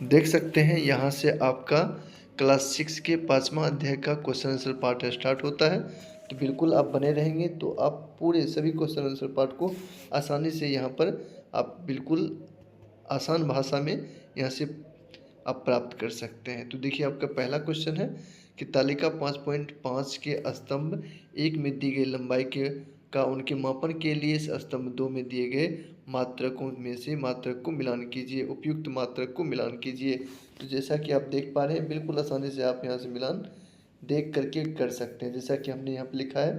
देख सकते हैं यहाँ से आपका क्लास 6 के 5वां अध्याय का क्वेश्चन आंसर पार्ट स्टार्ट होता है। तो बिल्कुल आप बने रहेंगे तो आप पूरे सभी क्वेश्चन आंसर पार्ट को आसानी से यहाँ पर आप बिल्कुल आसान भाषा में यहाँ से आप प्राप्त कर सकते हैं। तो देखिए आपका पहला क्वेश्चन है कि तालिका 5.5 के स्तंभ 1 में दी गई लंबाई के का उनके मापन के लिए स्तंभ 2 में दिए गए मात्रकों में से मात्रक को मिलान कीजिए, उपयुक्त मात्रक को मिलान कीजिए। तो जैसा कि आप देख पा रहे हैं बिल्कुल आसानी से आप यहाँ से मिलान देख करके कर सकते हैं। जैसा कि हमने यहाँ पे लिखा है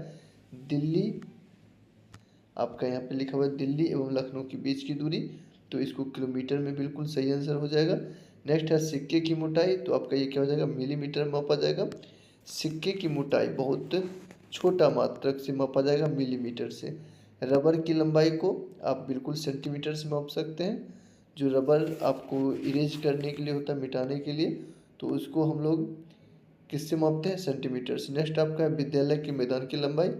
दिल्ली, आपका यहाँ पे लिखा हुआ है दिल्ली एवं लखनऊ के बीच की दूरी, तो इसको किलोमीटर में बिल्कुल सही आंसर हो जाएगा। नेक्स्ट है सिक्के की मोटाई, तो आपका ये क्या हो जाएगा मिलीमीटर में मापा जाएगा। सिक्के की मोटाई बहुत छोटा मात्रक से मापा जाएगा मिलीमीटर से। रबर की लंबाई को आप बिल्कुल सेंटीमीटर से माप सकते हैं। जो रबर आपको इरेज करने के लिए होता है, मिटाने के लिए, तो उसको हम लोग किससे मापते हैं सेंटीमीटर से। नेक्स्ट आपका है विद्यालय के मैदान की लंबाई,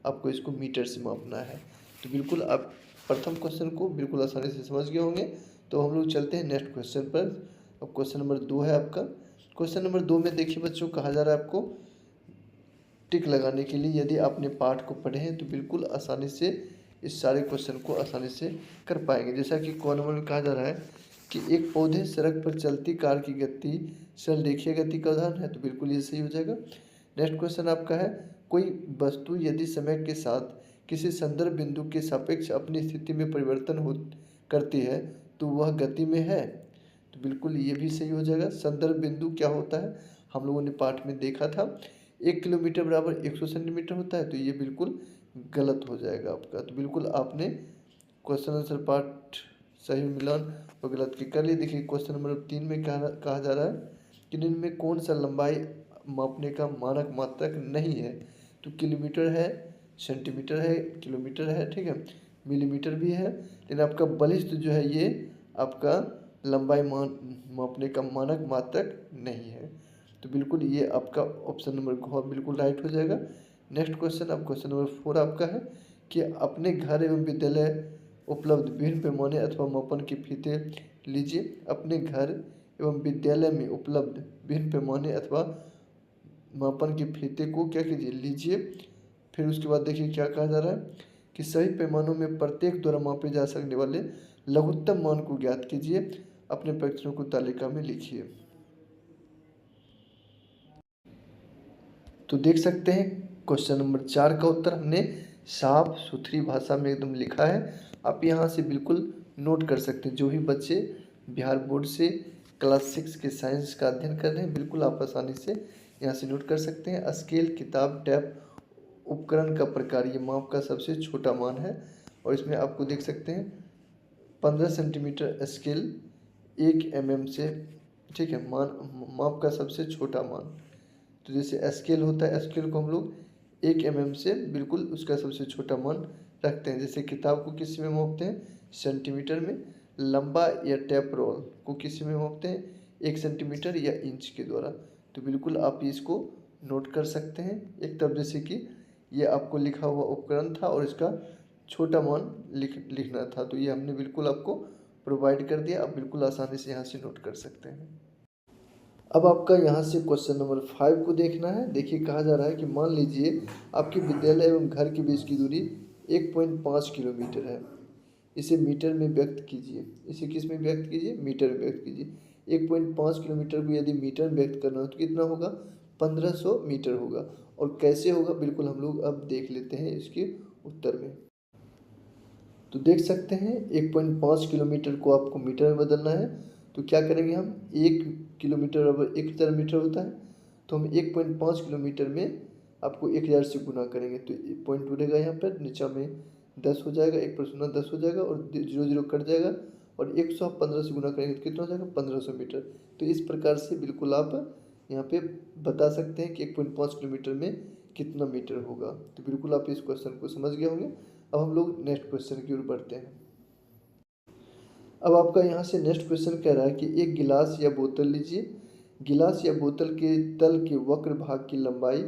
आपको इसको मीटर से मापना है। तो बिल्कुल आप प्रथम क्वेश्चन को बिल्कुल आसानी से समझ गए होंगे। तो हम लोग चलते हैं नेक्स्ट क्वेश्चन पर। अब क्वेश्चन नंबर 2 है आपका। क्वेश्चन नंबर 2 में देखिए बच्चों कहा जा रहा है आपको टिक लगाने के लिए। यदि आपने पाठ को पढ़े हैं तो बिल्कुल आसानी से इस सारे क्वेश्चन को आसानी से कर पाएंगे। जैसा कि क नंबर में कहा जा रहा है कि एक पौधे सड़क पर चलती कार की गति सरल रेखीय गति का उदाहरण है, तो बिल्कुल ये सही हो जाएगा। नेक्स्ट क्वेश्चन आपका है कोई वस्तु यदि समय के साथ किसी संदर्भ बिंदु के सापेक्ष अपनी स्थिति में परिवर्तन हो करती है तो वह गति में है, तो बिल्कुल ये भी सही हो जाएगा। संदर्भ बिंदु क्या होता है हम लोगों ने पाठ में देखा था, 1 किलोमीटर बराबर 100 सेंटीमीटर होता है, तो ये बिल्कुल गलत हो जाएगा आपका। तो बिल्कुल आपने क्वेश्चन आंसर पार्ट सही मिलान और गलत की कर लिए। देखिए क्वेश्चन नंबर 3 में कहा जा रहा है कि निम्न में कौन सा लंबाई मापने का मानक मात्रक नहीं है, तो किलोमीटर है, सेंटीमीटर है, किलोमीटर है, ठीक है, मिलीमीटर भी है, लेकिन आपका बलिष्ठ जो है ये आपका लंबाई मापने का मानक मात्रक नहीं है। तो बिल्कुल ये आपका ऑप्शन नंबर घ बिल्कुल राइट हो जाएगा। नेक्स्ट क्वेश्चन अब क्वेश्चन नंबर 4 आपका है कि अपने घर एवं विद्यालय उपलब्ध विभिन्न पैमाने अथवा मापन के फीते लीजिए। अपने घर एवं विद्यालय में उपलब्ध विभिन्न पैमाने अथवा मापन के फीते को क्या कीजिए लीजिए। फिर उसके बाद देखिए क्या कहा जा रहा है कि सही पैमानों में प्रत्येक द्वारा मापे जा सकने वाले लघुत्तम मान को ज्ञात कीजिए। अपने परीक्षणों को तालिका में लिखिए। तो देख सकते हैं क्वेश्चन नंबर 4 का उत्तर हमने साफ सुथरी भाषा में एकदम लिखा है। आप यहाँ से बिल्कुल नोट कर सकते हैं। जो भी बच्चे बिहार बोर्ड से क्लास 6 के साइंस का अध्ययन कर रहे हैं बिल्कुल आप आसानी से यहाँ से नोट कर सकते हैं। स्केल किताब टैप उपकरण का प्रकार ये माप का सबसे छोटा मान है, और इसमें आपको देख सकते हैं 15 सेंटीमीटर स्केल 1 mm से, ठीक है, माप का सबसे छोटा मान। तो जैसे स्केल होता है, स्केल को हम लोग 1 mm से बिल्कुल उसका सबसे छोटा मान रखते हैं। जैसे किताब को किस में मापते हैं सेंटीमीटर में, लंबा या टेप रोल को किस में मापते हैं 1 सेंटीमीटर या इंच के द्वारा। तो बिल्कुल आप इसको नोट कर सकते हैं। एक तरफ जैसे कि ये आपको लिखा हुआ उपकरण था और इसका छोटा मान लिखना था, तो ये हमने बिल्कुल आपको प्रोवाइड कर दिया। आप बिल्कुल आसानी से यहाँ से नोट कर सकते हैं। अब आपका यहाँ से क्वेश्चन नंबर 5 को देखना है। देखिए कहा जा रहा है कि मान लीजिए आपके विद्यालय एवं घर के बीच की दूरी 1.5 किलोमीटर है। इसे मीटर में व्यक्त कीजिए। इसे किस में व्यक्त कीजिए मीटर में व्यक्त कीजिए। 1.5 किलोमीटर को यदि मीटर में व्यक्त करना हो तो कितना होगा 1500 मीटर होगा। और कैसे होगा बिल्कुल हम लोग अब देख लेते हैं इसके उत्तर में। तो देख सकते हैं 1.5 किलोमीटर को आपको मीटर में बदलना है, तो क्या करेंगे हम 1 किलोमीटर बराबर 1000 मीटर होता है, तो हम 1.5 किलोमीटर में आपको 1000 से गुना करेंगे, तो पॉइंट उड़ेगा यहाँ पर नीचा में 10 हो जाएगा, 1 पर शून्य 10 हो जाएगा और 0 0 कट जाएगा, और 100 आप 15 से गुना करेंगे तो कितना हो जाएगा 1500 मीटर। तो इस प्रकार से बिल्कुल आप यहाँ पे बता सकते हैं कि 1.5 किलोमीटर में कितना मीटर होगा। तो बिल्कुल आप इस क्वेश्चन को समझ गए होंगे। अब हम लोग नेक्स्ट क्वेश्चन की ओर बढ़ते हैं। अब आपका यहाँ से नेक्स्ट क्वेश्चन कह रहा है कि एक गिलास या बोतल लीजिए। गिलास या बोतल के तल के वक्र भाग की लंबाई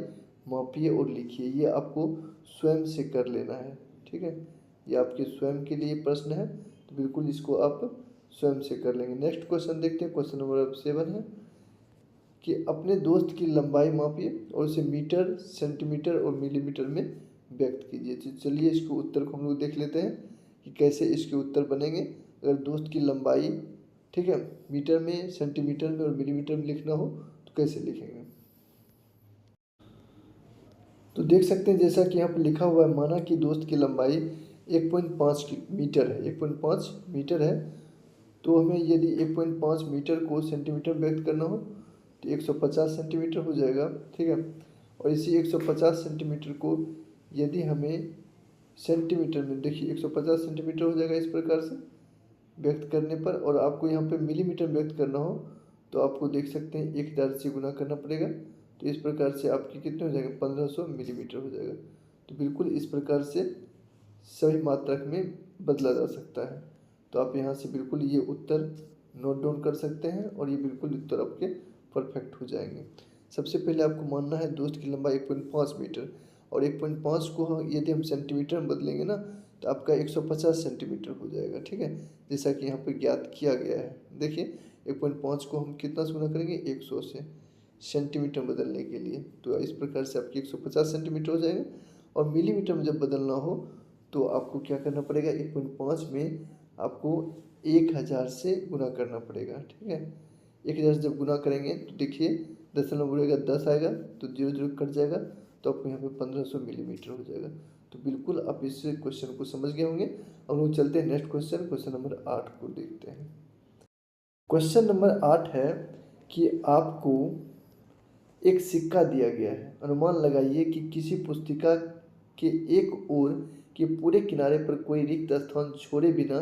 मापिए और लिखिए। ये आपको स्वयं से कर लेना है, ठीक है, ये आपके स्वयं के लिए प्रश्न है, तो बिल्कुल इसको आप स्वयं से कर लेंगे। नेक्स्ट क्वेश्चन देखते हैं, क्वेश्चन नंबर 7 है कि अपने दोस्त की लंबाई मापिए और उसे मीटर, सेंटीमीटर और मिलीमीटर में व्यक्त कीजिए। तो चलिए इसको उत्तर को हम लोग देख लेते हैं कि कैसे इसके उत्तर बनेंगे। अगर दोस्त की लंबाई, ठीक है, मीटर में, सेंटीमीटर में और मिलीमीटर में लिखना हो तो कैसे लिखेंगे। तो देख सकते हैं जैसा कि यहाँ पर लिखा हुआ है, माना कि दोस्त की लंबाई 1.5 मीटर है, 1.5 मीटर है। तो हमें यदि 1.5 मीटर को सेंटीमीटर में व्यक्त करना हो तो 150 सेंटीमीटर हो जाएगा, ठीक है। और इसी 150 सेंटीमीटर को यदि हमें सेंटीमीटर में, देखिए 150 सेंटीमीटर हो जाएगा इस प्रकार से व्यक्त करने पर। और आपको यहाँ पे मिलीमीटर व्यक्त करना हो तो आपको देख सकते हैं 1000 से गुना करना पड़ेगा। तो इस प्रकार से आपकी कितने हो जाएंगे, 1500 मिलीमीटर हो जाएगा। तो बिल्कुल इस प्रकार से सही मात्रक में बदला जा सकता है। तो आप यहाँ से बिल्कुल ये उत्तर नोट डाउन कर सकते हैं और ये बिल्कुल उत्तर आपके परफेक्ट हो जाएंगे। सबसे पहले आपको मानना है दोस्त की लंबाई 1.5 मीटर, और 1.5 को यदि हम सेंटीमीटर में बदलेंगे ना तो आपका 150 सेंटीमीटर हो जाएगा, ठीक है, जैसा कि यहाँ पर ज्ञात किया गया है। देखिए 1.5 को हम कितना से गुना करेंगे, 100 से, सेंटीमीटर बदलने के लिए। तो इस प्रकार से आपकी 150 सेंटीमीटर हो जाएगा। और मिलीमीटर में जब बदलना हो तो आपको क्या करना पड़ेगा, 1.5 में आपको 1000 से गुना करना पड़ेगा, ठीक है। 1000 जब गुना करेंगे तो देखिए दशमलव बढ़ेगा 10 आएगा तो 0 0 कट जाएगा, तो आपको यहाँ पे 1500 मिलीमीटर हो जाएगा। तो बिल्कुल आप इस क्वेश्चन को समझ गए होंगे। अब लोग चलते हैं नेक्स्ट क्वेश्चन, क्वेश्चन नंबर 8 को देखते हैं। क्वेश्चन नंबर 8 है कि आपको एक सिक्का दिया गया है। अनुमान लगाइए कि किसी पुस्तिका के एक ओर के पूरे किनारे पर कोई रिक्त स्थान छोड़े बिना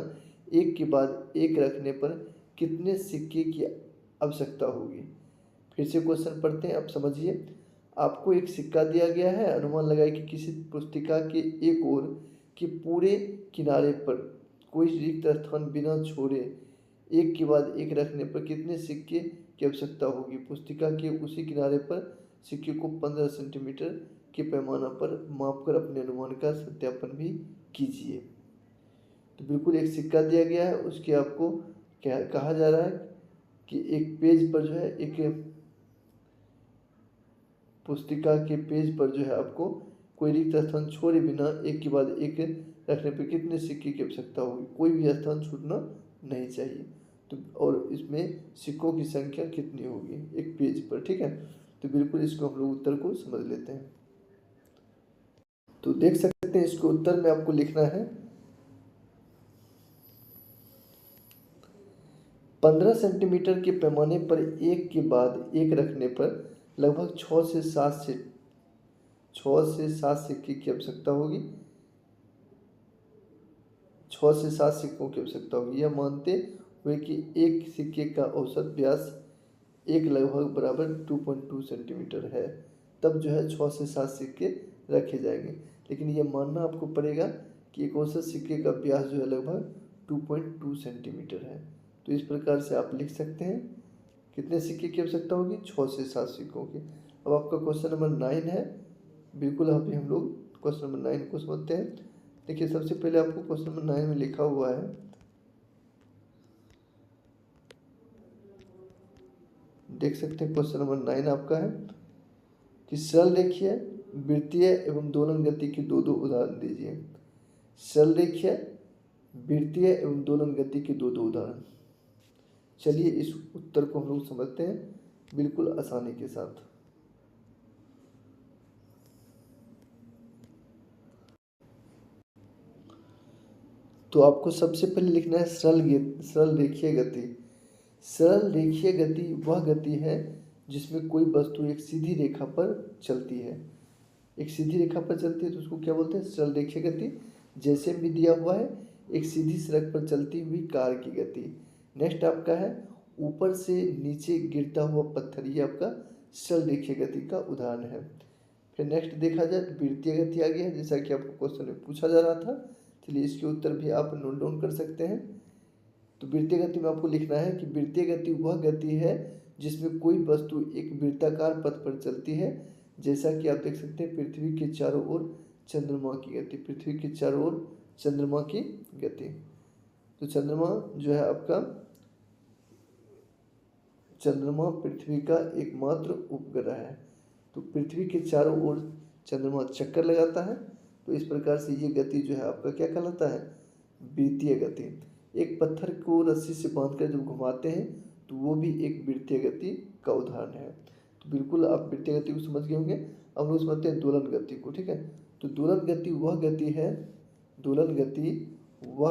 एक के बाद एक रखने पर कितने सिक्के की आवश्यकता होगी। फिर से क्वेश्चन पढ़ते हैं, आप समझिए। आपको एक सिक्का दिया गया है, अनुमान लगाइए कि किसी पुस्तिका के एक ओर के पूरे किनारे पर कोई रिक्त स्थान बिना छोड़े एक के बाद एक रखने पर कितने सिक्के की आवश्यकता होगी। पुस्तिका के उसी किनारे पर सिक्के को 15 सेंटीमीटर के पैमाना पर मापकर अपने अनुमान का सत्यापन भी कीजिए। तो बिल्कुल एक सिक्का दिया गया है, उसके आपको क्या कहा जा रहा है कि एक पेज पर जो है, एक पुस्तिका के पेज पर जो है आपको कोई रिक्त स्थान छोड़े बिना एक के बाद एक रखने पर कितने सिक्के की आवश्यकता होगी। कोई भी स्थान छूटना नहीं चाहिए। तो और इसमें सिक्कों की संख्या कितनी होगी एक पेज पर, ठीक है। तो बिल्कुल इसको हम लोग उत्तर को समझ लेते हैं। तो देख सकते हैं इसको उत्तर में आपको लिखना है 15 सेंटीमीटर के पैमाने पर एक के बाद एक रखने पर लगभग 6 से 7 सिक्के की आवश्यकता होगी। 6 से 7 सिक्कों की आवश्यकता होगी, यह मानते हुए कि एक सिक्के का औसत व्यास एक लगभग बराबर 2.2 सेंटीमीटर है। तब जो है 6 से 7 सिक्के रखे जाएंगे। लेकिन ये मानना आपको पड़ेगा कि एक औसत सिक्के का व्यास जो है लगभग 2.2 सेंटीमीटर है। तो इस प्रकार से आप लिख सकते हैं कितने सिक्के की आवश्यकता होगी, 6 से 7 सिक्कों की। अब आपका क्वेश्चन नंबर 9 है। बिल्कुल अभी हम लोग क्वेश्चन नंबर 9 को समझते हैं। देखिए सबसे पहले आपको क्वेश्चन नंबर 9 में लिखा हुआ है, देख सकते हैं क्वेश्चन नंबर 9 आपका है कि सरल रेखीय, वृत्तीय एवं दोलन गति की दो उदाहरण दीजिए। सरल रेखीय, वृत्तीय एवं दोलन गति के दो उदाहरण। चलिए इस उत्तर को हम लोग समझते हैं बिल्कुल आसानी के साथ। तो आपको सबसे पहले लिखना है सरल रेखीय गति। सरल रेखीय गति वह गति है जिसमें कोई वस्तु एक सीधी रेखा पर चलती है। एक सीधी रेखा पर चलती है तो उसको क्या बोलते हैं, सरल रेखीय गति। जैसे भी दिया हुआ है एक सीधी सड़क पर चलती हुई कार की गति। नेक्स्ट आपका है ऊपर से नीचे गिरता हुआ पत्थर, ये आपका सरल रेखीय गति का उदाहरण है। फिर नेक्स्ट देखा जाए तो वृत्तीय गति आ गया है, जैसा कि आपको क्वेश्चन में पूछा जा रहा था। चलिए इसके उत्तर भी आप नोट डाउन कर सकते हैं। तो वृत्तीय गति में आपको लिखना है कि वृत्तीय गति वह गति है जिसमें कोई वस्तु एक वृत्ताकार पथ पर चलती है। जैसा कि आप देख सकते हैं पृथ्वी के चारों ओर चंद्रमा की गति, पृथ्वी के चारों ओर चंद्रमा की गति। तो चंद्रमा पृथ्वी का एकमात्र उपग्रह है। तो पृथ्वी के चारों ओर चंद्रमा चक्कर लगाता है। तो इस प्रकार से ये गति जो है आपका क्या कहलाता है, वृत्तीय गति। एक पत्थर को रस्सी से बांधकर जब घुमाते हैं तो वो भी एक वृत्तीय गति का उदाहरण है। तो बिल्कुल आप वृत्तीय गति को समझ गए होंगे। अब लोग समझते हैं दोलन गति को, ठीक है। तो दोलन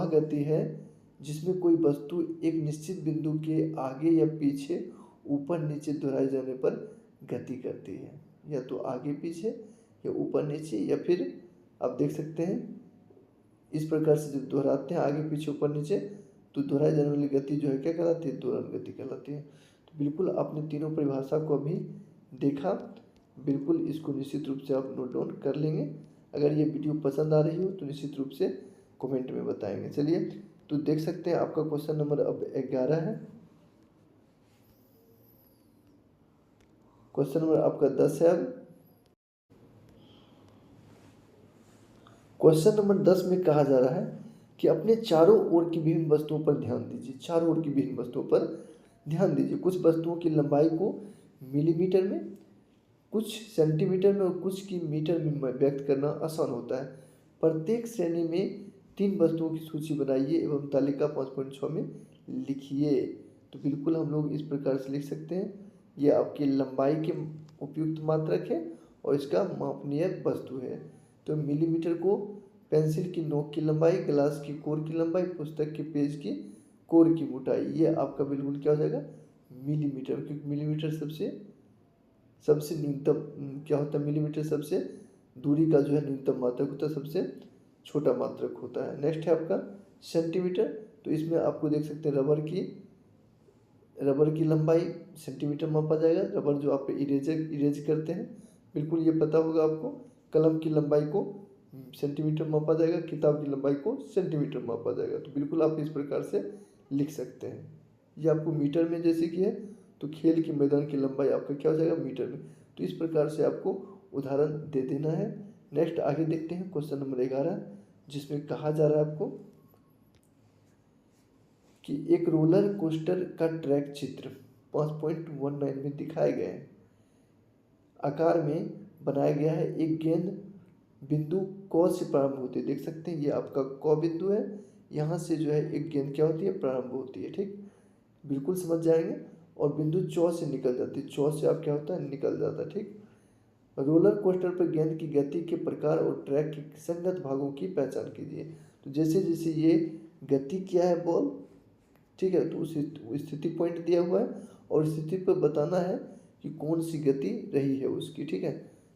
गति है जिसमें कोई वस्तु एक निश्चित बिंदु के आगे या पीछे, ऊपर नीचे दोहराए जाने पर गति करती है। या तो आगे पीछे या ऊपर नीचे, या फिर आप देख सकते हैं इस प्रकार से जब दोहराते हैं आगे पीछे ऊपर नीचे, तो दोहराई जाने वाली गति जो है क्या कहलाती है, दोलन गति कहलाती है। तो बिल्कुल आपने तीनों परिभाषा को अभी देखा। बिल्कुल इसको निश्चित रूप से आप नोट डाउन कर लेंगे। अगर ये वीडियो पसंद आ रही हो तो निश्चित रूप से कमेंट में बताएंगे। चलिए, तो देख सकते हैं आपका क्वेश्चन नंबर अब 11 है। क्वेश्चन नंबर आपका 10 है। अब क्वेश्चन नंबर 10 में कहा जा रहा है कि अपने चारों ओर की विभिन्न वस्तुओं पर ध्यान दीजिए। चारों ओर की विभिन्न वस्तुओं पर ध्यान दीजिए। कुछ वस्तुओं की लंबाई को मिलीमीटर में, कुछ सेंटीमीटर में और कुछ की मीटर में व्यक्त करना आसान होता है। प्रत्येक श्रेणी में 3 वस्तुओं की सूची बनाइए एवं तालिका 5.6 में लिखिए। तो बिल्कुल हम लोग इस प्रकार से लिख सकते हैं, ये आपकी लंबाई के उपयुक्त मात्रक है और इसका मापनीय वस्तु है। तो मिलीमीटर को पेंसिल की नोक की लंबाई, ग्लास की कोर की लंबाई, पुस्तक के पेज की कोर की मोटाई, ये आपका बिल्कुल क्या हो जाएगा, मिलीमीटर। क्योंकि मिलीमीटर सबसे न्यूनतम क्या होता है, मिलीमीटर सबसे दूरी का जो है न्यूनतम मात्रक होता है, सबसे छोटा मात्रक होता है। नेक्स्ट है आपका सेंटीमीटर। तो इसमें आपको देख सकते हैं रबर की लंबाई सेंटीमीटर मापा जाएगा। रबर जो आप इरेज करते हैं, बिल्कुल ये पता होगा आपको। कलम की लंबाई को सेंटीमीटर मापा जाएगा, किताब की लंबाई को सेंटीमीटर मापा जाएगा। तो बिल्कुल आप इस प्रकार से लिख सकते हैं। ये आपको मीटर में जैसे कि है, तो खेल के मैदान की लंबाई आपका क्या हो जाएगा, मीटर में। तो इस प्रकार से आपको उदाहरण दे देना है। नेक्स्ट आगे देखते हैं क्वेश्चन नंबर 11, जिसमें कहा जा रहा है आपको कि एक रोलर कोस्टर का ट्रैक चित्र 5.19 में दिखाए गए हैं आकार में बनाया गया है। एक गेंद बिंदु क से प्रारंभ होती है। देख सकते हैं ये आपका क बिंदु है। यहाँ से जो है एक गेंद क्या होती है, प्रारंभ होती है, ठीक। बिल्कुल समझ जाएंगे। और बिंदु च से निकल जाती है। च से आप क्या होता है, निकल जाता है, ठीक। रोलर कोस्टर पर गेंद की गति के प्रकार और ट्रैक के संगत भागों की पहचान कीजिए। तो जैसे जैसे ये गति क्या है बॉल, ठीक है, तो उस स्थिति पॉइंट दिया हुआ है और स्थिति पर बताना है कि कौन सी गति रही है उसकी, ठीक है।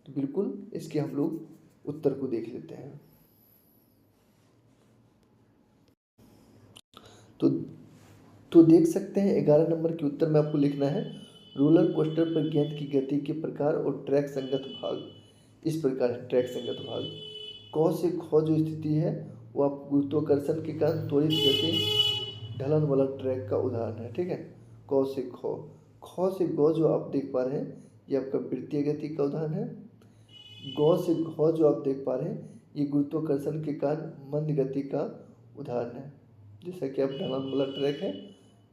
तो बिल्कुल इसके हम लोग उत्तर को देख लेते हैं। तो देख सकते हैं 11 नंबर के उत्तर में आपको लिखना है, रोलर कोस्टर पर गेंद की गति के प्रकार और ट्रैक संगत भाग इस प्रकार है। ट्रैक संगत भाग क से ख जो स्थिति है वो आप गुरुत्वाकर्षण के कारण त्वरित गति ढलान वाला ट्रैक का उदाहरण है, ठीक है। क से ख से ग जो आप देख पा रहे हैं ये आपका वृत्तीय गति का उदाहरण है। ग से घ जो आप देख पा रहे हैं ये गुरुत्वाकर्षण के कारण मंद गति का उदाहरण है। जैसा कि आप ढलान वाला ट्रैक है,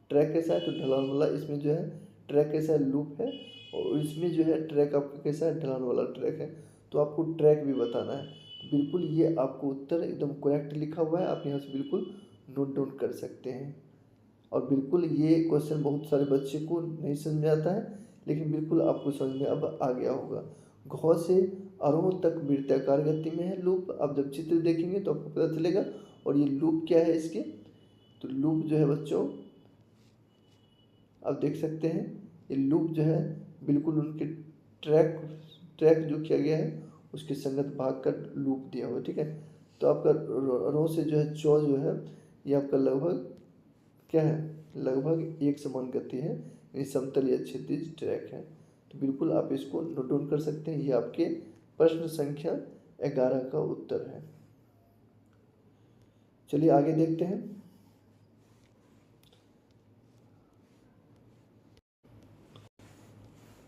ट्रैक कैसा है, तो ढलान वाला, इसमें जो है ट्रैक कैसा है, लूप है, और इसमें जो है ट्रैक आपका कैसा है, ढलान वाला ट्रैक है। तो आपको ट्रैक भी बताना है। तो बिल्कुल ये आपको उत्तर एकदम करेक्ट लिखा हुआ है, आप यहाँ से बिल्कुल नोट डाउन कर सकते हैं। और बिल्कुल ये क्वेश्चन बहुत सारे बच्चे को नहीं समझ में आता है, लेकिन बिल्कुल आपको समझ में अब आ गया होगा। घ से आरोह तक वृत्ताकार गति में है लूप। आप जब चित्र देखेंगे तो आपको पता चलेगा। और ये लूप क्या है इसके, तो लूप जो है बच्चों आप देख सकते हैं, ये लूप जो है बिल्कुल उनके ट्रैक जो किया गया है उसके संगत भाग का लूप दिया हुआ है, ठीक है। तो आपका रो से जो है चौ जो है ये आपका लगभग क्या है, लगभग एक समान गति है, यानी समतल या क्षैतिज ट्रैक है। तो बिल्कुल आप इसको नोट डाउन कर सकते हैं। ये आपके प्रश्न संख्या 11 का उत्तर है। चलिए आगे देखते हैं।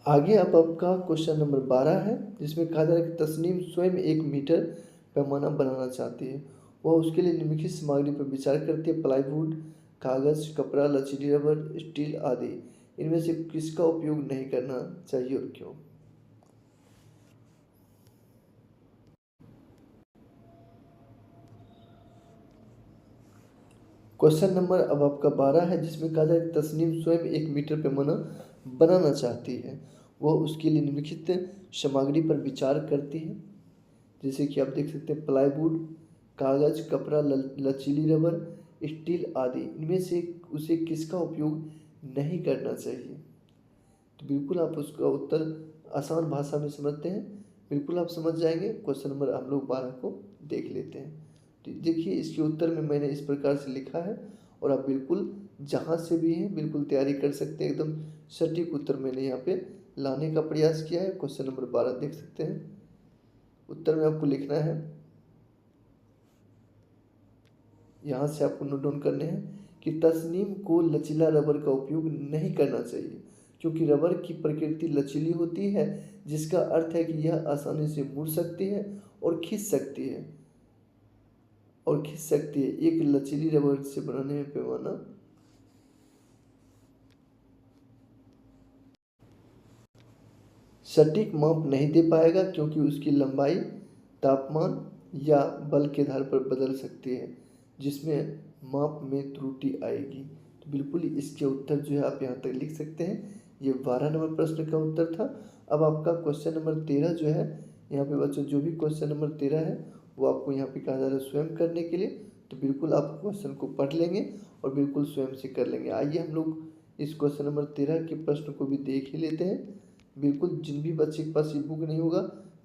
आगे अब आपका क्वेश्चन नंबर 12 है, जिसमें कहा जा रहा है कि तस्नीम स्वयं 1 मीटर पैमाना बनाना चाहती है। वह उसके लिए निम्नलिखित सामग्री पर विचार करती है: प्लाईवुड, कागज, कपड़ा, लचीली रबर, स्टील आदि। इनमें से किसका उपयोग नहीं करना चाहिए और क्यों? क्वेश्चन नंबर अब आपका 12 है, जिसमें कहा जाए तस्नीम स्वयं 1 मीटर पैमाना बनाना चाहती है। वह उसके लिए निम्नलिखित सामग्री पर विचार करती है, जैसे कि आप देख सकते हैं प्लाईवुड, कागज, कपड़ा, लचीली रबर, स्टील आदि। इनमें से उसे किसका उपयोग नहीं करना चाहिए? तो बिल्कुल आप उसका उत्तर आसान भाषा में समझते हैं, बिल्कुल आप समझ जाएंगे। क्वेश्चन नंबर हम लोग 12 को देख लेते हैं। तो देखिए इसके उत्तर में मैंने इस प्रकार से लिखा है, और आप बिल्कुल जहाँ से भी हैं बिल्कुल तैयारी कर सकते हैं। एकदम सटीक उत्तर मैंने यहाँ पे लाने का प्रयास किया है। क्वेश्चन नंबर 12 देख सकते हैं। उत्तर में आपको लिखना है, यहाँ से आपको नोट डाउन करने हैं कि तस्नीम को लचीला रबर का उपयोग नहीं करना चाहिए, क्योंकि रबर की प्रकृति लचीली होती है, जिसका अर्थ है कि यह आसानी से मुड़ सकती है और खिंच सकती है। एक लचीली रबर से बनाने में पैमाना सटीक माप नहीं दे पाएगा, क्योंकि उसकी लंबाई तापमान या बल के आधार पर बदल सकती है, जिसमें माप में त्रुटि आएगी। तो बिल्कुल इसके उत्तर जो है आप यहाँ तक लिख सकते हैं। ये 12 नंबर प्रश्न का उत्तर था। अब आपका क्वेश्चन नंबर 13 जो है, यहाँ पे बच्चों जो भी क्वेश्चन नंबर 13 है वो आपको यहाँ पे कहा जा रहा है स्वयं करने के लिए। तो बिल्कुल आप क्वेश्चन को पढ़ लेंगे और बिल्कुल स्वयं से कर लेंगे। आइए हम लोग इस क्वेश्चन नंबर 13 के प्रश्न को भी देख ही लेते हैं। बिल्कुल जिन भी बच्चे के पास ये बुक नहीं होगा,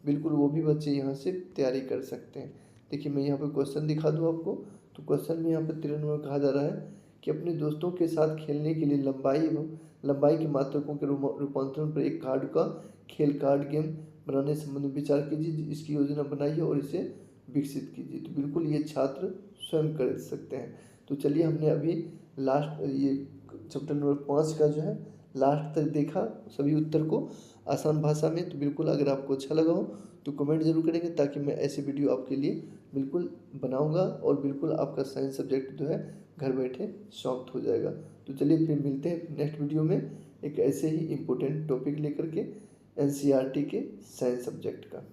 बिल्कुल वो भी बच्चे यहाँ से तैयारी कर सकते हैं। देखिए मैं यहाँ पे क्वेश्चन दिखा दूँ आपको। तो क्वेश्चन में यहाँ पे 13 नंबर कहा जा रहा है कि अपने दोस्तों के साथ खेलने के लिए लंबाई के मात्रकों के रूपांतरण पर एक कार्ड का खेल कार्ड गेम बनाने संबंधी विचार कीजिए। इसकी योजना बनाइए और इसे विकसित कीजिए। तो बिल्कुल ये छात्र स्वयं कर सकते हैं। तो चलिए हमने अभी लास्ट ये चैप्टर नंबर 5 का जो है लास्ट तक देखा सभी उत्तर को आसान भाषा में। तो बिल्कुल अगर आपको अच्छा लगा हो तो कमेंट जरूर करेंगे, ताकि मैं ऐसे वीडियो आपके लिए बिल्कुल बनाऊंगा और बिल्कुल आपका साइंस सब्जेक्ट जो है घर बैठे समाप्त हो जाएगा। तो चलिए फिर मिलते हैं नेक्स्ट वीडियो में एक ऐसे ही इम्पोर्टेंट टॉपिक लेकर के, एनसीईआरटी के साइंस सब्जेक्ट का।